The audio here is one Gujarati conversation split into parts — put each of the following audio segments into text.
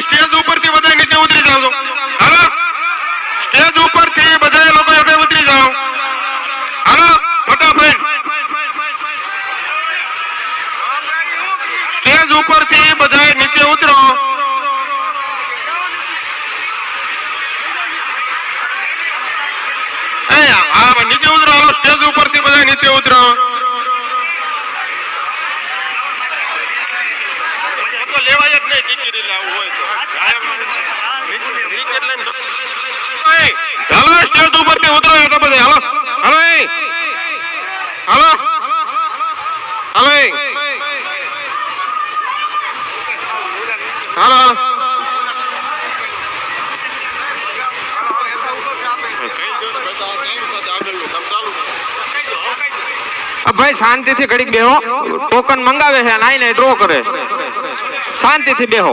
સ્ટેજ ઉપરથી બધા નીચે ઉતરી જાઓ. હાલો સ્ટેજ ઉપરથી બધા લોકો નીચે ઉતરી જાઓ. હાલો ફટાફટ સ્ટેજ ઉપરથી બધા નીચે ઉતરો. નીચે ઉતરો. હાલો સ્ટેજ ઉપરથી બધા નીચે ઉતરો. લેવાય જ નહીં ટિકિટ આવું હોય તો. હાલો સ્ટેજ ઉપરથી ઉતરો તો બધે. હાલો હાલો હાલો હાલો હાલો હાલો ભાઈ શાંતિથી ઘડીક બેહો. ટોકન મંગાવે છે અને આઈને ડ્રો કરે. શાંતિથી બેહો.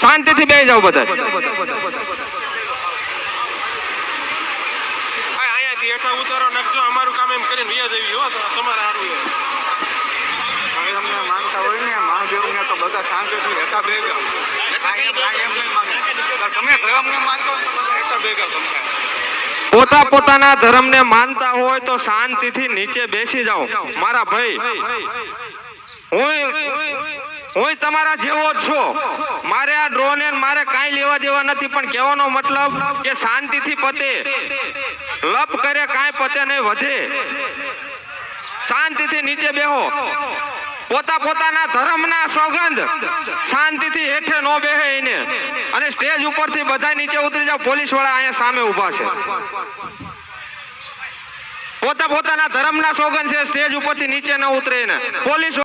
શાંતિથી બેહી જાવ બધા. અહીંયાથી હેઠા ઉતારો નાખજો. અમારું કામ એમ કરીને વ્યાજ આવી હો તમારે સારું. તમને માનતા હોય ને મહાદેવને તો બધા શાંતિથી હેઠા ભેગા. તમે ધર્મને માનતો હેઠા ભેગા સમજાય. પોતાના ધર્મને માનતા હોય તો શાંતિથી નીચે બેસી જાઓ મારા ભાઈ. હું તમારા જેવો જ છો. મારે આ ડ્રોન મારે કાંઈ લેવા દેવા નથી, પણ કહેવાનો મતલબ કે શાંતિથી પતે. લપ કરે કાંઈ પતે નહીં, વધે. શાંતિથી નીચે બેહો. પોતાના ધર્મના સોગંદ શાંતિથી હેઠે નો બેહે એને. અને સ્ટેજ ઉપરથી બધા નીચે ઉતરી જાવ. પોલીસ વાળા અહીંયા સામે ઉભા છે. પોતાના ધર્મના સોગંદ છે. સ્ટેજ ઉપરથી નીચે ન ઉતરે ને પોલીસ